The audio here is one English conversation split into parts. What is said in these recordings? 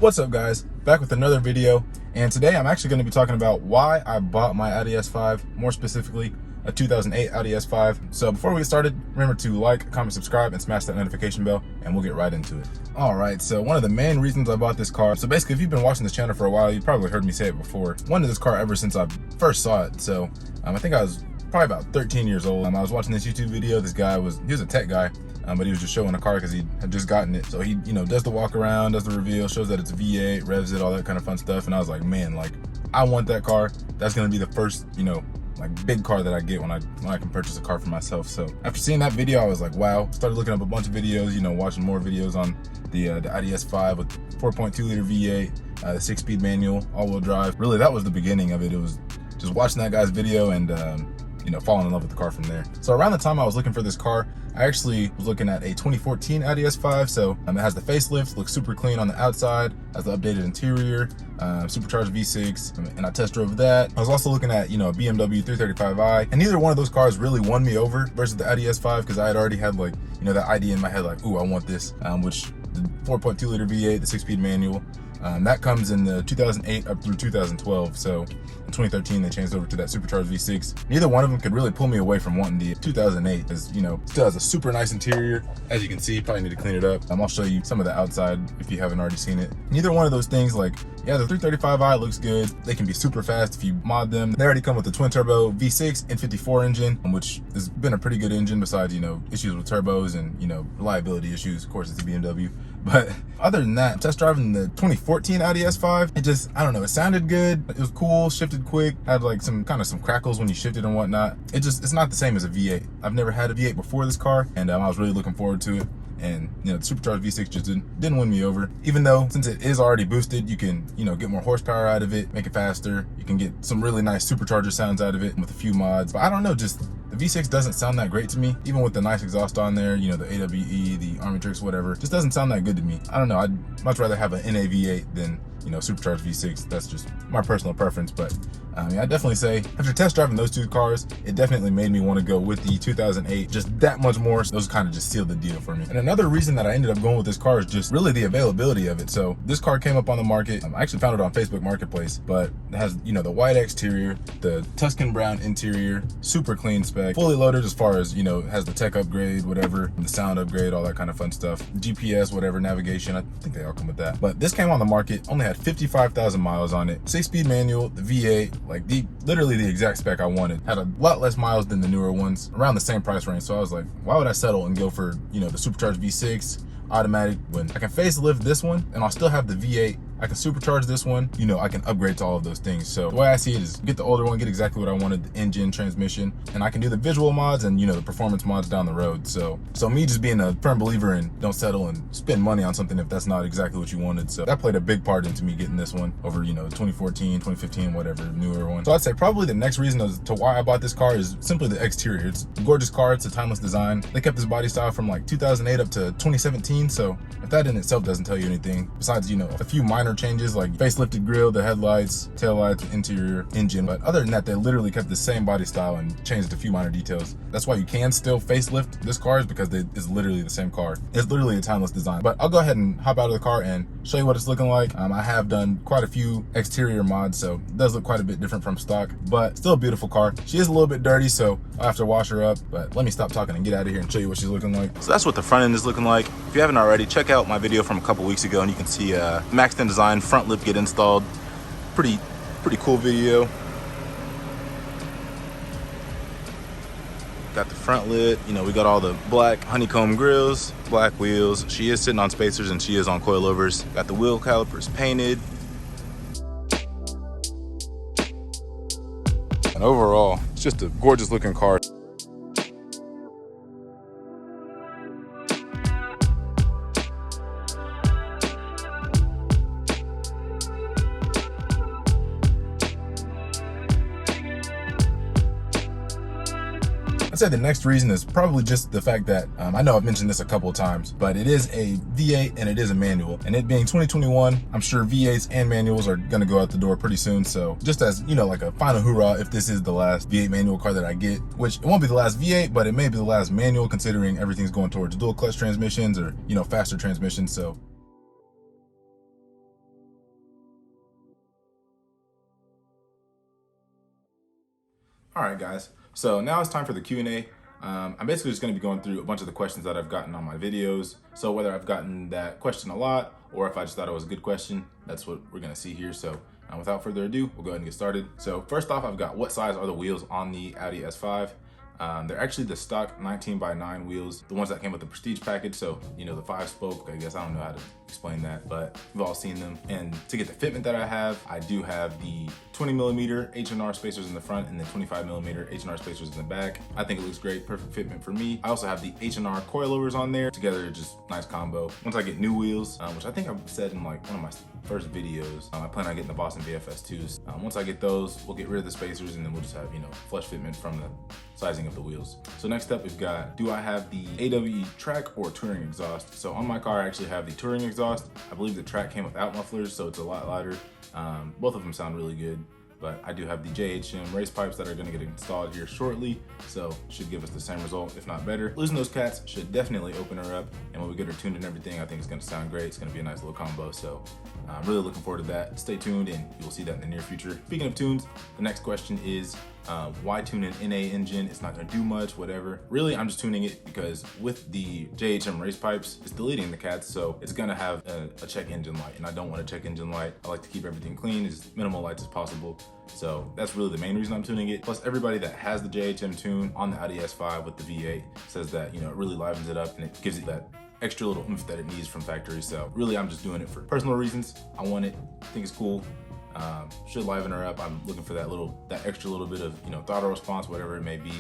What's up guys, back with another video, and today I'm actually going to be talking about why I bought my Audi S5, more specifically a 2008 Audi S5. So before we get started, remember to like, comment, subscribe, and smash that notification bell, and we'll get right into it. Alright, so one of the main reasons I bought this car, so basically if you've been watching this channel for a while, you've probably heard me say it before. Wanted this car ever since I first saw it. So I think I was probably about 13 years old. I was watching this YouTube video. This guy he was a tech guy, but he was just showing a car because he had just gotten it. So he, does the walk around, does the reveal, shows that it's a V8, revs it, all that kind of fun stuff. And I was like, man, like I want that car. That's gonna be the first, like big car that I get when I can purchase a car for myself. So after seeing that video, I was like, wow. Started looking up a bunch of videos, watching more videos on the Audi S5 with 4.2 liter V8, the 6-speed manual, all-wheel drive. Really, that was the beginning of it. It was just watching that guy's video and falling in love with the car from there. So around the time I was looking for this car, I actually was looking at a 2014 Audi S5. So it has the facelift, looks super clean on the outside, has the updated interior, supercharged V6, and I test drove that. I was also looking at, a BMW 335i, and neither one of those cars really won me over versus the Audi S5 because I had already had like, that idea in my head, like, ooh, I want this, which the 4.2 liter V8, the 6-speed manual, that comes in the 2008 up through 2012. So in 2013, they changed over to that supercharged V6. Neither one of them could really pull me away from wanting the 2008 because, still has a super nice interior. As you can see, probably need to clean it up. I'll show you some of the outside if you haven't already seen it. Neither one of those things, like, yeah, the 335i looks good. They can be super fast if you mod them. They already come with the twin turbo V6 N54 engine, which has been a pretty good engine besides, issues with turbos and, reliability issues. Of course, it's a BMW. But other than that, test driving the 2014 Audi S5, it just, I don't know, it sounded good. It was cool, shifted quick, had like some crackles when you shifted and whatnot. It's not the same as a V8. I've never had a V8 before this car, and I was really looking forward to it. And the supercharged V6 just didn't win me over. Even though, since it is already boosted, you can get more horsepower out of it, make it faster. You can get some really nice supercharger sounds out of it with a few mods. But I don't know, just the V6 doesn't sound that great to me. Even with the nice exhaust on there, the AWE, the Armatrix, whatever, just doesn't sound that good to me. I don't know, I'd much rather have an NA V8 than supercharged V6. That's just my personal preference. But I definitely say after test driving those two cars, it definitely made me want to go with the 2008 just that much more. So those kind of just sealed the deal for me. And another reason that I ended up going with this car is just really the availability of it. So this car came up on the market. I actually found it on Facebook Marketplace, but it has the white exterior, the Tuscan brown interior, super clean spec, fully loaded as far as it has the tech upgrade, whatever, the sound upgrade, all that kind of fun stuff, GPS, whatever, navigation. I think they all come with that. But this came on the market, only had 55,000 miles on it, 6-speed manual, the V8, like literally the exact spec I wanted. Had a lot less miles than the newer ones, around the same price range. So I was like, why would I settle and go for the supercharged V6 automatic when I can facelift this one and I'll still have the V8? I can supercharge this one, I can upgrade to all of those things. So the way I see it is get the older one, get exactly what I wanted, the engine, transmission, and I can do the visual mods and the performance mods down the road. So me just being a firm believer in don't settle and spend money on something if that's not exactly what you wanted. So that played a big part into me getting this one over 2014, 2015, whatever, newer one. So I'd say probably the next reason as to why I bought this car is simply the exterior. It's a gorgeous car, it's a timeless design. They kept this body style from like 2008 up to 2017. So if that in itself doesn't tell you anything, besides a few minor changes like facelifted grille, the headlights, taillights, interior, engine. But other than that, they literally kept the same body style and changed a few minor details. That's why you can still facelift this car, is because it's literally the same car. It's literally a timeless design. But I'll go ahead and hop out of the car and show you what it's looking like. I have done quite a few exterior mods, so it does look quite a bit different from stock, but still a beautiful car. She is a little bit dirty, so I'll have to wash her up, but let me stop talking and get out of here and show you what she's looking like. So that's what the front end is looking like. If you haven't already, check out my video from a couple weeks ago and you can see maxed in design front lip get installed. Pretty cool video. Got the front lit, we got all the black honeycomb grills, black wheels. She is sitting on spacers and she is on coilovers. Got the wheel calipers painted. And overall, it's just a gorgeous looking car. I'd say the next reason is probably just the fact that, I know I've mentioned this a couple of times, but it is a V8 and it is a manual. And it being 2021, I'm sure V8s and manuals are gonna go out the door pretty soon. So just as, like a final hoorah, if this is the last V8 manual car that I get, which it won't be the last V8, but it may be the last manual considering everything's going towards dual clutch transmissions or, faster transmissions. So All right, guys. So now it's time for the Q&A. I'm basically just going to be going through a bunch of the questions that I've gotten on my videos. So whether I've gotten that question a lot or if I just thought it was a good question, that's what we're going to see here. So without further ado, we'll go ahead and get started. So first off, I've got what size are the wheels on the Audi S5? They're actually the stock 19x9 wheels, the ones that came with the Prestige package. So, you know, the 5-spoke, I guess I don't know how to explain that, but we've all seen them. And to get the fitment that I do have the 20mm H&R spacers in the front and the 25mm H&R spacers in the back. I think it looks great, perfect fitment for me. I also have the H&R coilovers on there. Together, just nice combo. Once I get new wheels, which I think I've said in like one of my first videos, I plan on getting the Boston VFS 2s. Once I get those, we'll get rid of the spacers and then we'll just have, you know, flush fitment from the sizing of the wheels. So next up, we've got, do I have the AWE track or touring exhaust? So on my car, I actually have the touring exhaust. I believe the track came without mufflers, so it's a lot lighter. Both of them sound really good, but I do have the JHM race pipes that are gonna get installed here shortly, so should give us the same result, if not better. Losing those cats should definitely open her up, and when we get her tuned and everything, I think it's gonna sound great. It's gonna be a nice little combo, so I'm really looking forward to that. Stay tuned and you'll see that in the near future. Speaking of tunes, the next question is, why tune an NA engine? It's not gonna do much, whatever. Really, I'm just tuning it because with the JHM race pipes, it's deleting the cats, so it's gonna have a check engine light, and I don't want a check engine light. I like to keep everything clean, as minimal lights as possible. So that's really the main reason I'm tuning it. Plus, everybody that has the JHM tune on the Audi S5 with the V8 says that, you know, it really livens it up and it gives it that extra little oomph that it needs from factory. So really, I'm just doing it for personal reasons. I want it, I think it's cool. Should liven her up. I'm looking for that extra little bit of, you know, throttle response, whatever it may be,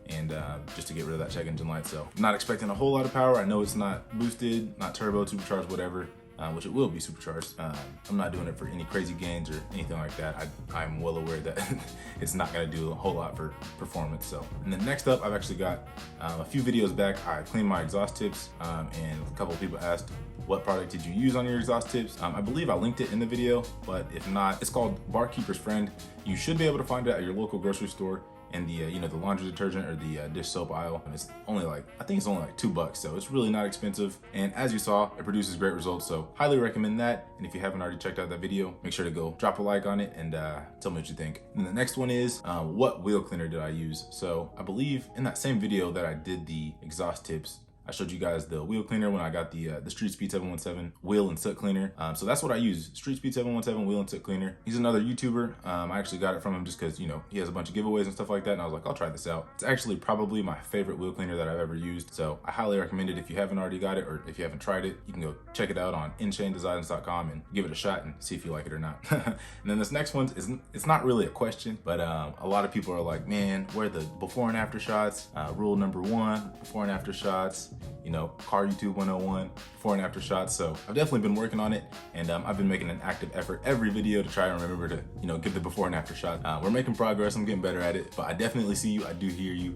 and just to get rid of that check engine light. So I'm not expecting a whole lot of power. I know it's not boosted, not turbo, supercharged, whatever, which it will be supercharged. I'm not doing it for any crazy gains or anything like that. I'm well aware that it's not gonna do a whole lot for performance. So, and then next up, I've actually got a few videos back, I cleaned my exhaust tips, and a couple of people asked, what product did you use on your exhaust tips? I believe I linked it in the video, but if not, it's called Barkeeper's Friend. You should be able to find it at your local grocery store in the you know, the laundry detergent or the dish soap aisle. And it's only like, I think it's only like $2, so it's really not expensive. And as you saw, it produces great results, so highly recommend that. And if you haven't already checked out that video, make sure to go drop a like on it and tell me what you think. And the next one is, what wheel cleaner did I use? So I believe in that same video that I did the exhaust tips, I showed you guys the wheel cleaner when I got the Street Speed 717 wheel and soot cleaner. So that's what I use, Street Speed 717 wheel and soot cleaner. He's another YouTuber. I actually got it from him just because, you know, he has a bunch of giveaways and stuff like that, and I was like, I'll try this out. It's actually probably my favorite wheel cleaner that I've ever used, so I highly recommend it. If you haven't already got it, or if you haven't tried it, you can go check it out on InChainDesigns.com and give it a shot and see if you like it or not. And then this next one is, it's not really a question, but a lot of people are like, man, where are the before and after shots? Rule number 1, before and after shots, you know, Car YouTube 101, before and after shots. So I've definitely been working on it, and I've been making an active effort every video to try and remember to, you know, give the before and after shot. We're making progress, I'm getting better at it, but I definitely see you, I do hear you.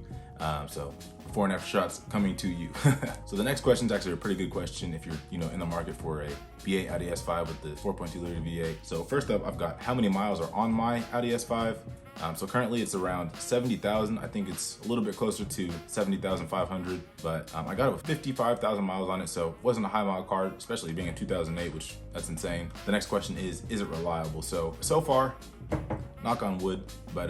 So before and after shots coming to you. So the next question is actually a pretty good question if you're, you know, in the market for a V8 Audi S5 with the 4.2 liter V8. So first up, I've got how many miles are on my Audi S5. So currently it's around 70,000. I think it's a little bit closer to 70,500, but I got it with 55,000 miles on it, so it wasn't a high mile car, especially being in 2008, which that's insane. The next question is it reliable? So far, knock on wood, but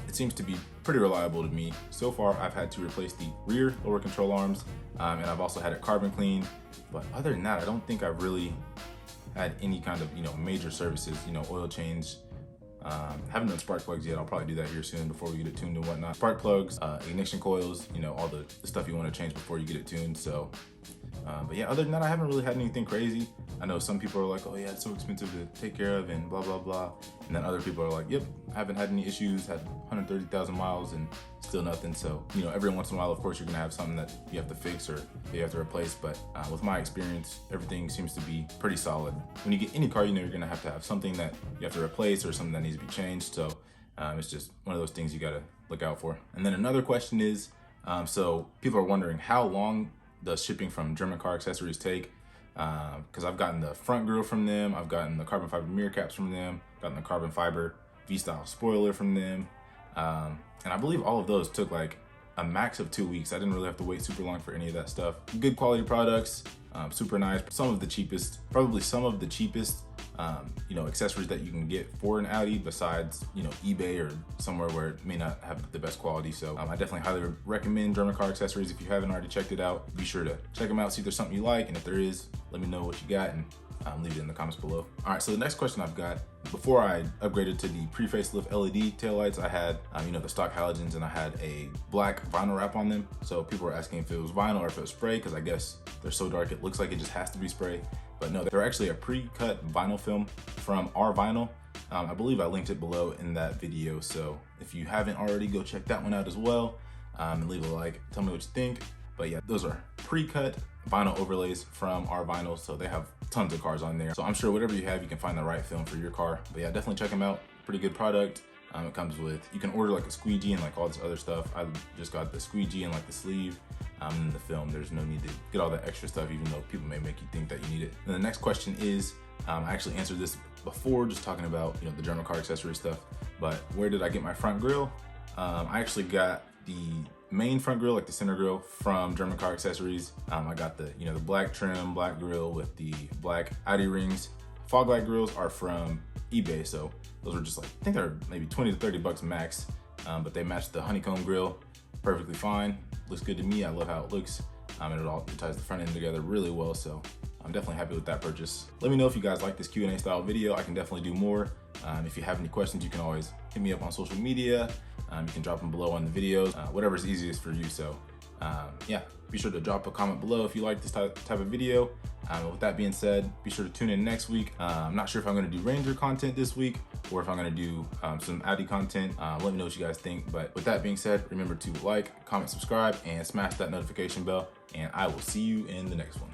it seems to be pretty reliable to me. So far, I've had to replace the rear lower control arms, and I've also had it carbon cleaned. But other than that, I don't think I've really had any kind of, you know, major services, you know, oil change. Haven't done spark plugs yet. I'll probably do that here soon before we get it tuned and whatnot. Spark plugs, ignition coils, you know, all the stuff you want to change before you get it tuned. So, but yeah, other than that, I haven't really had anything crazy. I know some people are like, oh yeah, it's so expensive to take care of and blah, blah, blah. And then other people are like, yep, I haven't had any issues, had 130,000 miles and still nothing. So, you know, every once in a while, of course, you're gonna have something that you have to fix or you have to replace. But with my experience, everything seems to be pretty solid. When you get any car, you know, you're gonna have something that you have to replace or something that needs to be changed. So it's just one of those things you gotta look out for. And then another question is, so people are wondering how long does shipping from German Car Accessories take? Because I've gotten the front grille from them, I've gotten the carbon fiber mirror caps from them, gotten the carbon fiber V-style spoiler from them, and I believe all of those took like a max of 2 weeks. I didn't really have to wait super long for any of that stuff. Good quality products, super nice. Some of the cheapest, probably some of the cheapest you know, accessories that you can get for an Audi besides, you know, eBay or somewhere where it may not have the best quality. So I definitely highly recommend German car accessories. If you haven't already checked it out, be sure to check them out, see if there's something you like, and if there is, let me know what you got and leave it in the comments below. All right, so the next question I've got, before I upgraded to the pre-facelift LED taillights, I had, you know, the stock halogens, and I had a black vinyl wrap on them. So people were asking if it was vinyl or if it was spray, because I guess they're so dark, it looks like it just has to be spray. But no, they're actually a pre-cut vinyl film from our vinyl. I believe I linked it below in that video. So if you haven't already, go check that one out as well, and leave a like, tell me what you think. But yeah, those are pre-cut vinyl overlays from our vinyl, so they have tons of cars on there. So I'm sure whatever you have, you can find the right film for your car. But yeah, definitely check them out. Pretty good product. It comes with, you can order like a squeegee and like all this other stuff. I just got the squeegee and like the sleeve and the film. There's no need to get all that extra stuff, even though people may make you think that you need it. And the next question is, I actually answered this before, just talking about, you know, the German car accessory stuff, but where did I get my front grille? I actually got the main front grille, like the center grille, from German Car Accessories. I got the, you know, the black trim, black grille with the black Audi rings. Fog light grills are from eBay, so those were just like, I think they're maybe 20 to 30 bucks max, but they match the honeycomb grill perfectly fine. Looks good to me. I love how it looks, and it ties the front end together really well, so I'm definitely happy with that purchase. Let me know if you guys like this Q&A style video. I can definitely do more. If you have any questions, you can always hit me up on social media. You can drop them below on the videos, whatever's easiest for you. So yeah, be sure to drop a comment below if you like this type of video. With that being said, be sure to tune in next week. I'm not sure if I'm gonna do Ranger content this week or if I'm gonna do some Audi content. Let me know what you guys think. But with that being said, remember to like, comment, subscribe, and smash that notification bell. And I will see you in the next one.